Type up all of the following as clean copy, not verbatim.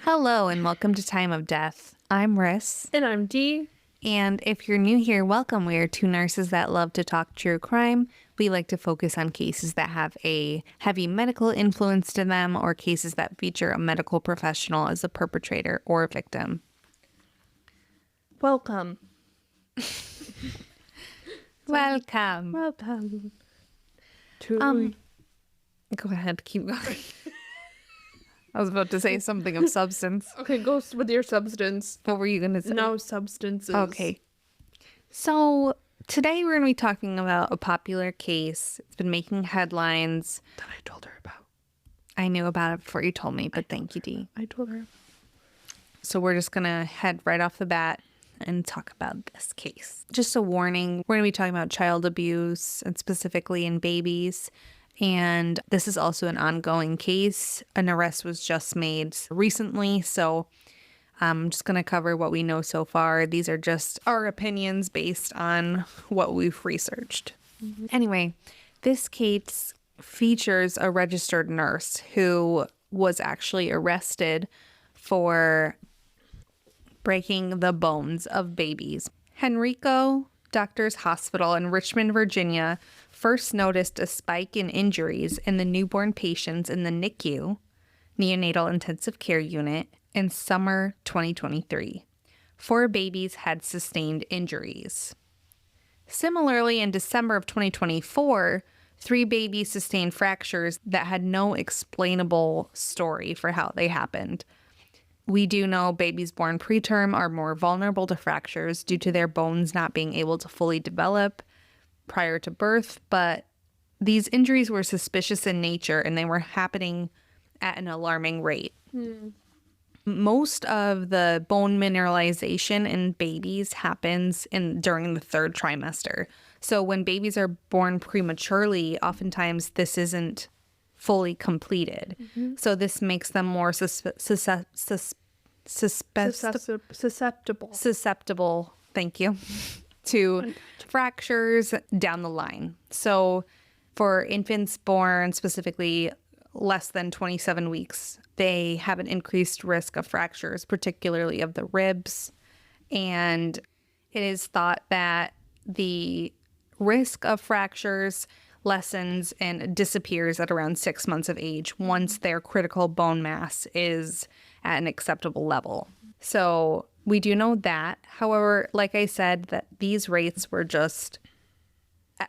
Hello and welcome to Time of Death. I'm Ris. And I'm Dee. And if you're new here, welcome. We are two nurses that love to talk true crime. We like to focus on cases that have a heavy medical influence to them or cases that feature a medical professional as a perpetrator or victim. Welcome. Welcome. Welcome. To Go ahead, keep going. I was about to say something of substance. Okay, go with your substance. What were you going to say? No substances. Okay. So today we're going to be talking about a popular case. It's been making headlines. That I told her about. I knew about it before you told me, but thank you, Dee. I told her. So we're just going to head right off the bat and talk about this case. Just a warning, we're going to be talking about child abuse and specifically in babies. And this is also an ongoing case. An arrest was just made recently, so I'm just going to cover what we know so far. These are just our opinions based on what we've researched. Mm-hmm. Anyway, this case features a registered nurse who was actually arrested for breaking the bones of babies. Henrico Doctors Hospital in Richmond, Virginia, first noticed a spike in injuries in the newborn patients in the NICU, Neonatal Intensive Care Unit, in summer 2023. 4 babies had sustained injuries. Similarly, in December of 2024, 3 babies sustained fractures that had no explainable story for how they happened. We do know babies born preterm are more vulnerable to fractures due to their bones not being able to fully develop prior to birth, but these injuries were suspicious in nature and they were happening at an alarming rate. Most of the bone mineralization in babies happens during the 3rd trimester. So when babies are born prematurely, oftentimes this isn't fully completed. Mm-hmm. So this makes them more susceptible, thank you, to fractures down the line. So for infants born specifically less than 27 weeks, they have an increased risk of fractures, particularly of the ribs. And it is thought that the risk of fractures lessens and disappears at around 6 months of age once their critical bone mass is at an acceptable level. So we do know that. However, like I said, that these rates were just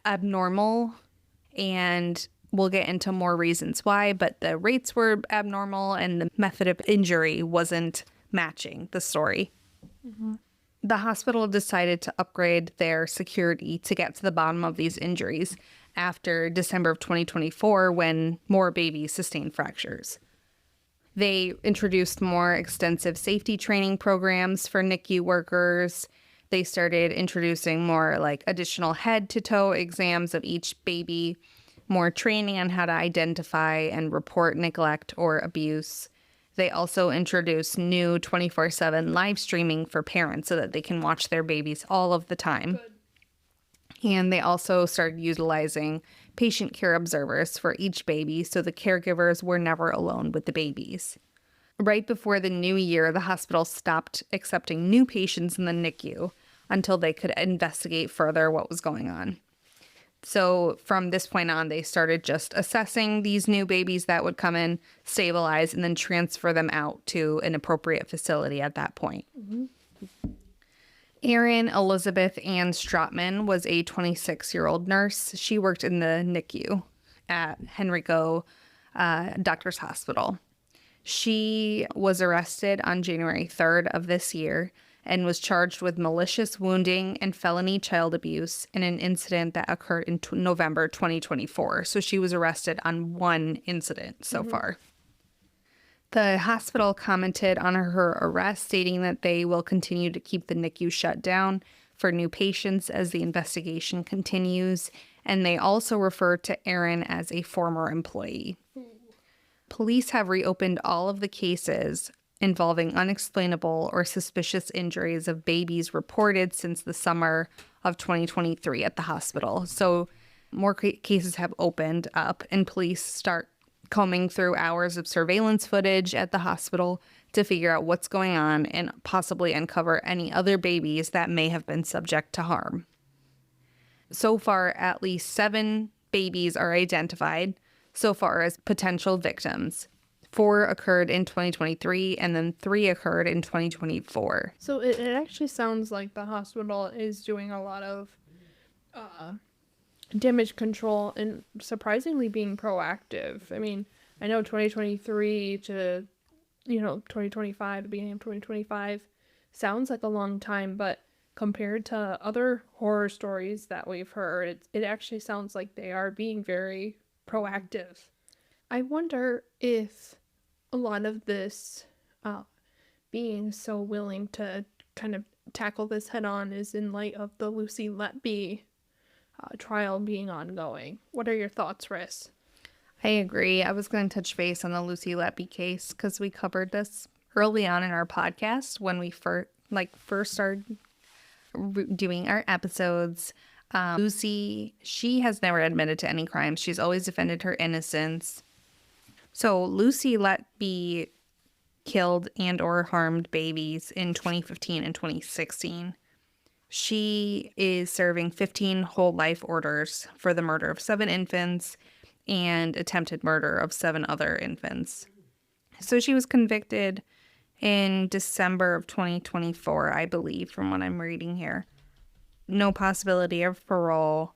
abnormal, and we'll get into more reasons why, but the rates were abnormal and the method of injury wasn't matching the story. Mm-hmm. The hospital decided to upgrade their security to get to the bottom of these injuries after December of 2024 when more babies sustained fractures. They introduced more extensive safety training programs for NICU workers. They started introducing more additional head-to-toe exams of each baby, more training on how to identify and report neglect or abuse. They also introduced new 24/7 live streaming for parents so that they can watch their babies all of the time. Good. And they also started utilizing patient care observers for each baby so the caregivers were never alone with the babies. Right before the new year, the hospital stopped accepting new patients in the NICU until they could investigate further what was going on. So from this point on, they started just assessing these new babies that would come in, stabilize, and then transfer them out to an appropriate facility at that point. Mm-hmm. Erin Elizabeth Ann Strotman was a 26-year-old nurse. She worked in the NICU at Henrico Doctors Hospital. She was arrested on January 3rd of this year and was charged with malicious wounding and felony child abuse in an incident that occurred in November 2024. So she was arrested on one incident so far. The hospital commented on her arrest, stating that they will continue to keep the NICU shut down for new patients as the investigation continues, and they also referred to Erin as a former employee. Police have reopened all of the cases involving unexplainable or suspicious injuries of babies reported since the summer of 2023 at the hospital. So more cases have opened up, and police start combing through hours of surveillance footage at the hospital to figure out what's going on and possibly uncover any other babies that may have been subject to harm. So far, at least 7 babies are identified so far as potential victims. 4 occurred in 2023, and then 3 occurred in 2024. So it actually sounds like the hospital is doing a lot of damage control and surprisingly being proactive. I mean, I know 2023 to, 2025, the beginning of 2025 sounds like a long time, but compared to other horror stories that we've heard, it actually sounds like they are being very proactive. I wonder if a lot of this being so willing to kind of tackle this head on is in light of the Lucy Letby trial being ongoing. What are your thoughts, Ris? I agree. I was going to touch base on the Lucy Letby case because we covered this early on in our podcast when we first started doing our episodes. Lucy, she has never admitted to any crimes. She's always defended her innocence. So Lucy Letby killed and or harmed babies in 2015 and 2016. She is serving 15 whole life orders for the murder of 7 infants and attempted murder of 7 other infants. So she was convicted in December of 2024, I believe, from what I'm reading here. No possibility of parole.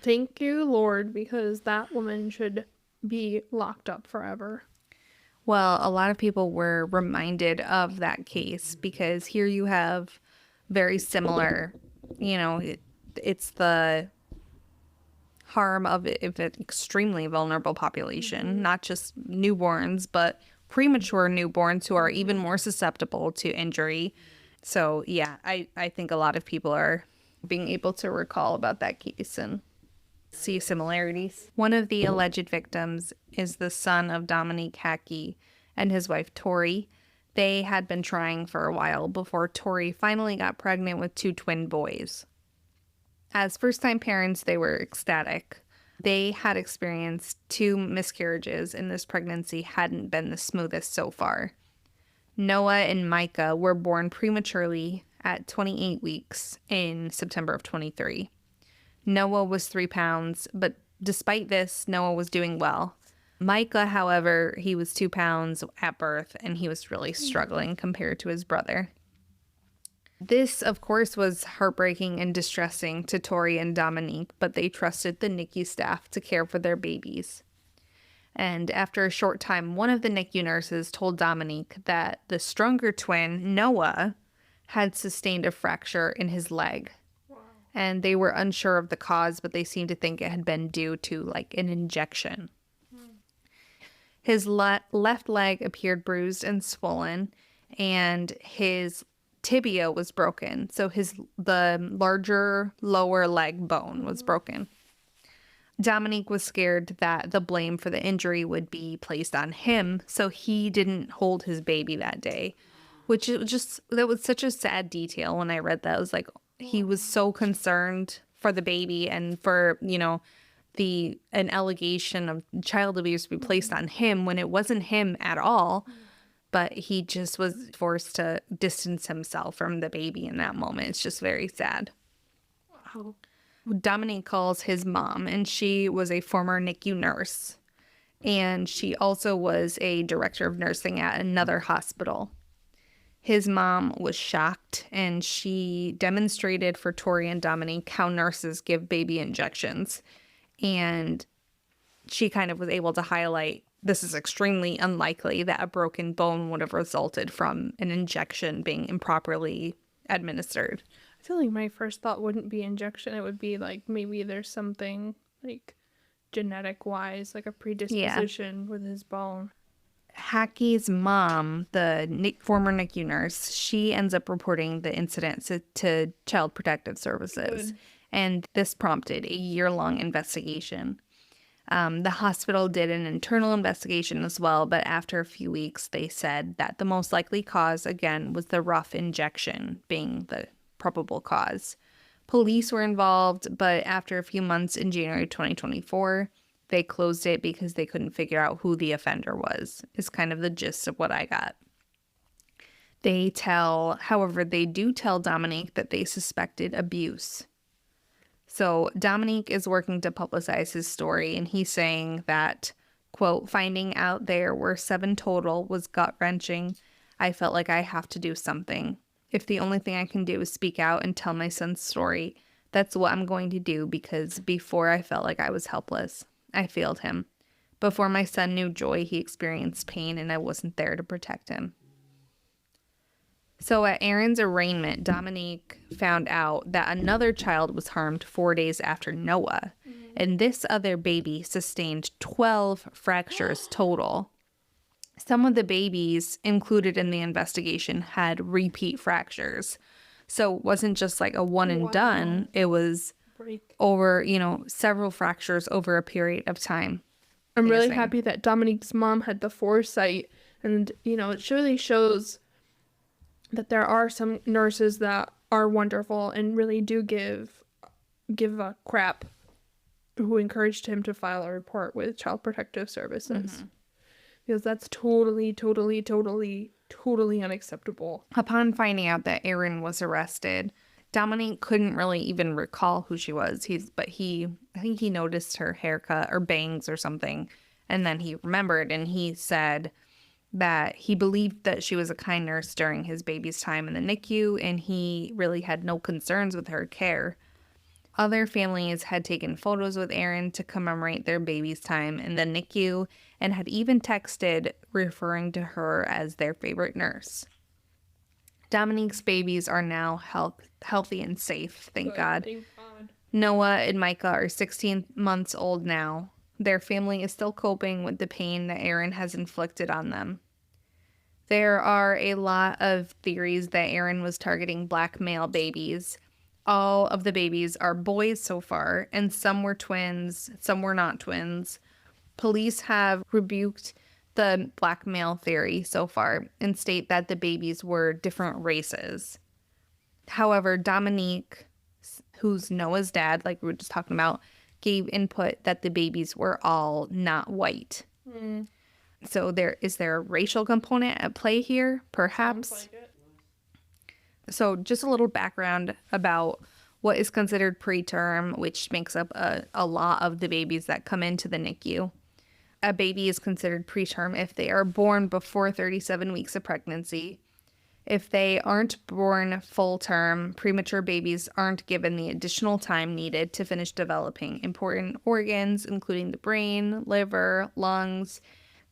Thank you, Lord, because that woman should be locked up forever. Well, a lot of people were reminded of that case because here you have very similar, it's the harm of an extremely vulnerable population, not just newborns, but premature newborns who are even more susceptible to injury. So, yeah, I think a lot of people are being able to recall about that case and see similarities. One of the alleged victims is the son of Dominique Hackey and his wife, Tori. They had been trying for a while before Tori finally got pregnant with 2 twin boys. As first-time parents, they were ecstatic. They had experienced 2 miscarriages, and this pregnancy hadn't been the smoothest so far. Noah and Micah were born prematurely at 28 weeks in September of 23. Noah was 3 pounds, but despite this, Noah was doing well. Micah, however, he was 2 pounds at birth, and he was really struggling compared to his brother. This, of course, was heartbreaking and distressing to Tori and Dominique, but they trusted the NICU staff to care for their babies. And after a short time, one of the NICU nurses told Dominique that the stronger twin, Noah, had sustained a fracture in his leg. Wow. And they were unsure of the cause, but they seemed to think it had been due to, an injection. His left leg appeared bruised and swollen, and his tibia was broken. So the larger lower leg bone was broken. Dominique was scared that the blame for the injury would be placed on him, so he didn't hold his baby that day, which that was such a sad detail. When I read that, I was like, he was so concerned for the baby and for, an allegation of child abuse to be placed on him when it wasn't him at all. But he just was forced to distance himself from the baby in that moment. It's just very sad. Wow. Dominique calls his mom, and she was a former NICU nurse. And she also was a director of nursing at another hospital. His mom was shocked, and she demonstrated for Tori and Dominique how nurses give baby injections. And she kind of was able to highlight this is extremely unlikely that a broken bone would have resulted from an injection being improperly administered. I feel like my first thought wouldn't be injection. It would be maybe there's something genetic wise, a predisposition with his bone. Hackey's mom, the former NICU nurse, she ends up reporting the incident to Child Protective Services. Good. And this prompted a year-long investigation. The hospital did an internal investigation as well, but after a few weeks, they said that the most likely cause, again, was the rough injection being the probable cause. Police were involved, but after a few months in January 2024, they closed it because they couldn't figure out who the offender was, is kind of the gist of what I got. However, they do tell Dominique that they suspected abuse. So Dominique is working to publicize his story, and he's saying that, quote, finding out there were 7 total was gut-wrenching. I felt like I have to do something. If the only thing I can do is speak out and tell my son's story, that's what I'm going to do, because before I felt like I was helpless. I failed him. Before my son knew joy, he experienced pain, and I wasn't there to protect him. So at Erin's arraignment, Dominique found out that another child was harmed 4 days after Noah, and this other baby sustained 12 fractures total. Some of the babies included in the investigation had repeat fractures. So it wasn't just like a one and done. It was over, several fractures over a period of time. I'm really happy that Dominique's mom had the foresight, and, it surely shows that there are some nurses that are wonderful and really do give a crap, who encouraged him to file a report with Child Protective Services. Because that's totally, totally, totally, totally unacceptable. Upon finding out that Erin was arrested, Dominique couldn't really even recall who she was. I think he noticed her haircut or bangs or something, and then he remembered, and he said that he believed that she was a kind nurse during his baby's time in the NICU, and he really had no concerns with her care. Other families had taken photos with Erin to commemorate their baby's time in the NICU, and had even texted referring to her as their favorite nurse. Dominique's babies are now healthy and safe, thank God. Thank God. Noah and Micah are 16 months old now. Their family is still coping with the pain that Erin has inflicted on them. There are a lot of theories that Erin was targeting black male babies. All of the babies are boys so far, and some were twins, some were not twins. Police have rebuked the black male theory so far and state that the babies were different races. However, Dominique, who's Noah's dad, like we were just talking about, gave input that the babies were all not white. So is there a racial component at play here? Perhaps. Sounds like it. So just a little background about what is considered preterm, which makes up a lot of the babies that come into the NICU. A baby is considered preterm if they are born before 37 weeks of pregnancy. If they aren't born full term, premature babies aren't given the additional time needed to finish developing important organs, including the brain, liver, lungs.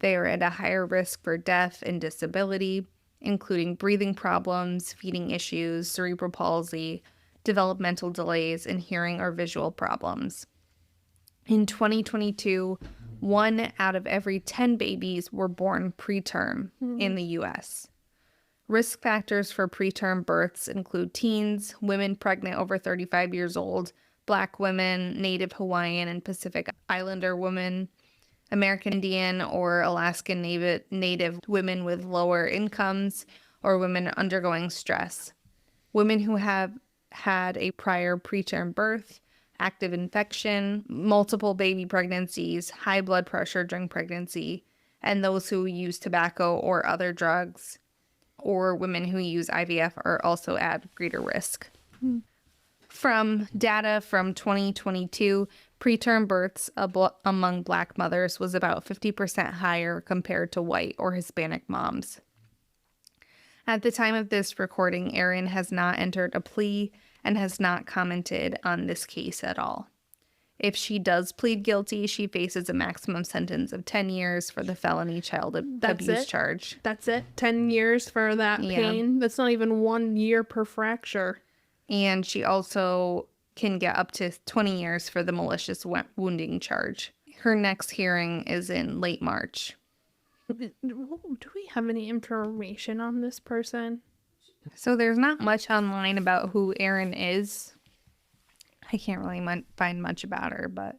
They are at a higher risk for death and disability, including breathing problems, feeding issues, cerebral palsy, developmental delays, and hearing or visual problems. In 2022, 1 out of every 10 babies were born preterm in the U.S. Risk factors for preterm births include teens, women pregnant over 35 years old, Black women, Native Hawaiian and Pacific Islander women, American Indian or Alaskan Native women with lower incomes, or women undergoing stress. Women who have had a prior preterm birth, active infection, multiple baby pregnancies, high blood pressure during pregnancy, and those who use tobacco or other drugs, or women who use IVF are also at greater risk. From data from 2022, preterm births among Black mothers was about 50% higher compared to white or Hispanic moms. At the time of this recording, Erin has not entered a plea and has not commented on this case at all. If she does plead guilty, she faces a maximum sentence of 10 years for the felony child abuse charge. That's it? 10 years for that pain? That's not even 1 year per fracture. And she also can get up to 20 years for the malicious wounding charge. Her next hearing is in late March. Do we have any information on this person? So there's not much online about who Erin is. I can't really find much about her, but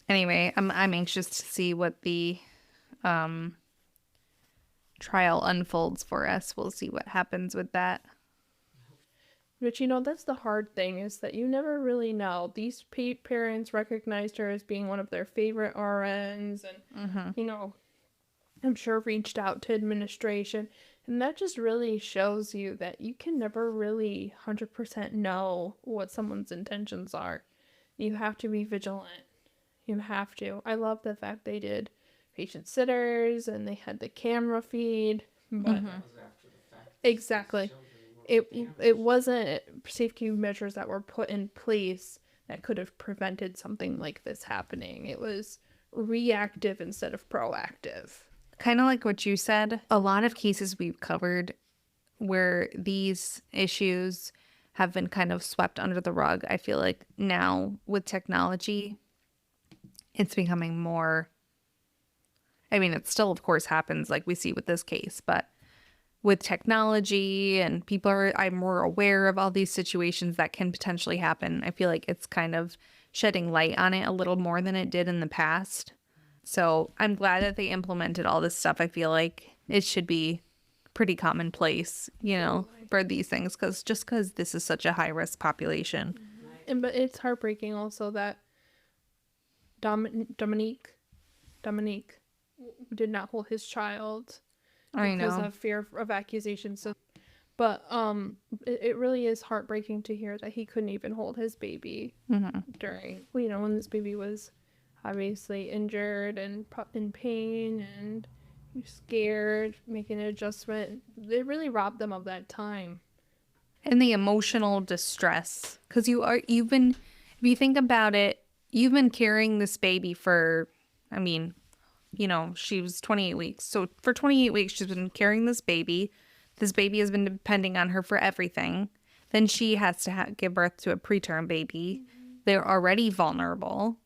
anyway, I'm anxious to see what the trial unfolds for us. We'll see what happens with that. But that's the hard thing, is that you never really know. These parents recognized her as being one of their favorite RNs and, I'm sure reached out to administration And that just really shows you that you can never really 100% know what someone's intentions are. You have to be vigilant. You have to. I love the fact they did patient sitters and they had the camera feed. But exactly. It wasn't safety measures that were put in place that could have prevented something like this happening. It was reactive instead of proactive. Kind of like what you said, a lot of cases we've covered where these issues have been kind of swept under the rug. I feel like now with technology, it's becoming more. I mean, it still, of course, happens like we see with this case, but with technology and I'm more aware of all these situations that can potentially happen. I feel like it's kind of shedding light on it a little more than it did in the past. So I'm glad that they implemented all this stuff. I feel like it should be pretty commonplace, for these things, because this is such a high risk population. But it's heartbreaking also that Dominique did not hold his child because of fear of accusation. So, but it really is heartbreaking to hear that he couldn't even hold his baby during, when this baby was obviously injured and in pain and scared, making an adjustment. It really robbed them of that time. And the emotional distress, because if you think about it, you've been carrying this baby for, she was 28 weeks. So for 28 weeks, she's been carrying this baby. This baby has been depending on her for everything. Then she has to give birth to a preterm baby. They're already vulnerable,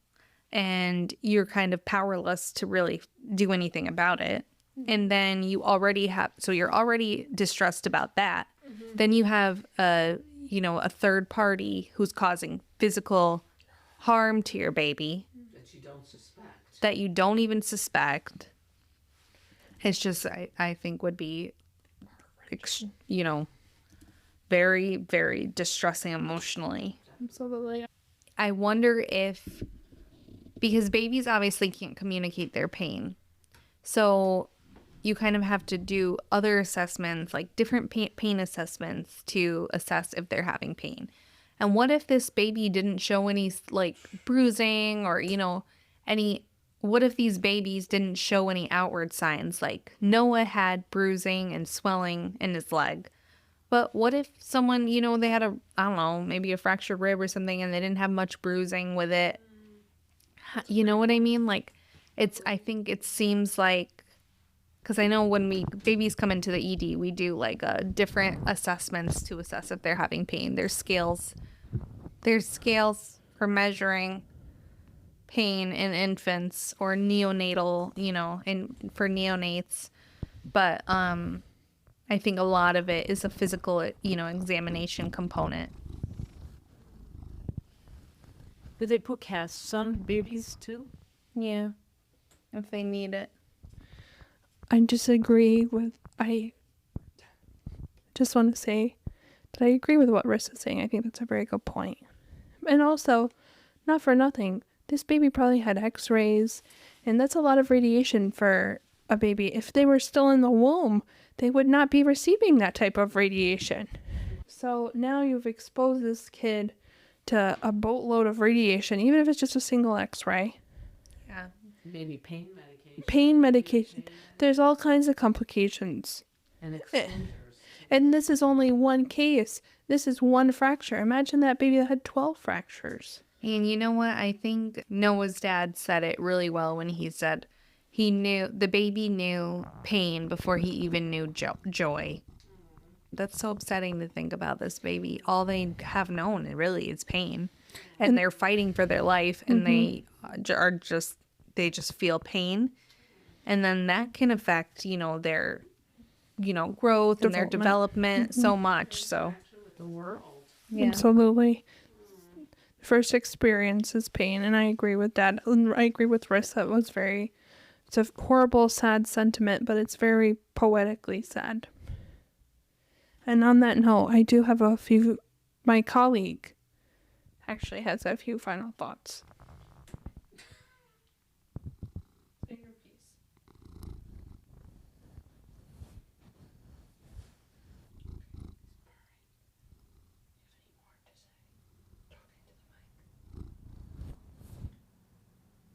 and you're kind of powerless to really do anything about it. And then you're already distressed about that. Then you have a third party who's causing physical harm to your baby that you don't even suspect. It's just, I think would be, very, very distressing emotionally. Absolutely. I wonder because babies obviously can't communicate their pain. So you kind of have to do other assessments, like different pain assessments, to assess if they're having pain. And what if this baby didn't show any bruising or, what if these babies didn't show any outward signs? Like Noah had bruising and swelling in his leg. But what if someone, they had maybe a fractured rib or something, and they didn't have much bruising with it? You know what I mean? Like, I think it seems like, because I know when babies come into the ED, we do like different assessments to assess if they're having pain. There's scales for measuring pain in infants or neonatal, for neonates. But I think a lot of it is a physical, examination component. Do they put casts on babies too? Yeah, if they need it. I disagree with, I just want to say that I agree with what Ris is saying. I think that's a very good point. And also, not for nothing, this baby probably had x-rays, and that's a lot of radiation for a baby. If they were still in the womb, they would not be receiving that type of radiation. So now you've exposed this kid to a boatload of radiation, even if it's just a single x-ray. Yeah. Maybe pain medication. Pain medication. There's all kinds of complications. And exposures. And this is only one case. This is one fracture. Imagine that baby that had 12 fractures. And you know what? I think Noah's dad said it really well when he said the baby knew pain before he even knew joy. That's so upsetting to think about this baby. All they have known really is pain. And they're fighting for their life, and they just feel pain. And then that can affect, their, growth and their development so much. So The world. yeah. Absolutely. First experience is pain, and I agree with that. I agree with Ris. It's a horrible, sad sentiment, but it's very poetically sad. And on that note, I do have my colleague actually has a few final thoughts.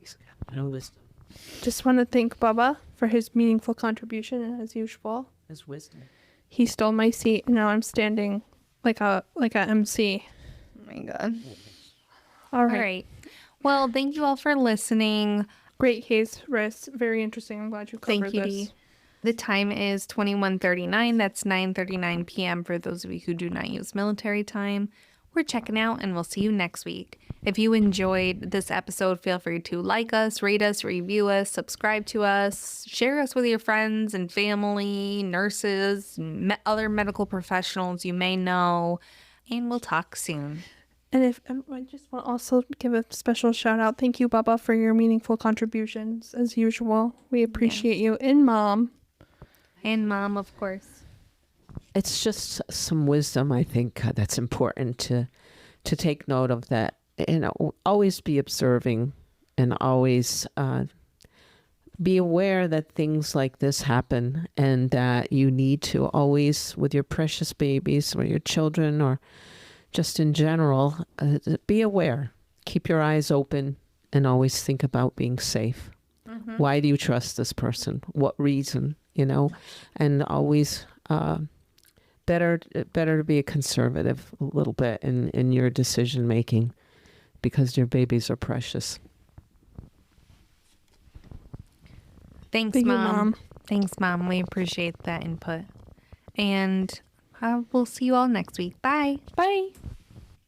He's got no wisdom. Just want to thank Bubba for his meaningful contribution as usual. His wisdom. He stole my seat and now I'm standing like a MC. Oh my God. All All right. right. Well, thank you all for listening. Great case, Ris. Very interesting. I'm glad you covered Thank you, this. Dee. The time is 21:39. That's 9:39 p.m. for those of you who do not use military time. We're checking out, and we'll see you next week. If you enjoyed this episode, feel free to like us, rate us, review us, subscribe to us, share us with your friends and family, nurses, other medical professionals you may know, and we'll talk soon. And if I just want to also give a special shout out. Thank you, Bubba, for your meaningful contributions as usual. We appreciate you. And Mom. And Mom, of course. It's just some wisdom, I think, that's important to take note of, that, always be observing and always be aware that things like this happen, and that you need to always, with your precious babies or your children or just in general, be aware. Keep your eyes open and always think about being safe. Mm-hmm. Why do you trust this person? What reason? And always... Better to be a conservative a little bit in your decision making, because your babies are precious. Thanks, Thank you, Mom. Mom. Thanks, Mom. We appreciate that input. And we'll see you all next week. Bye. Bye.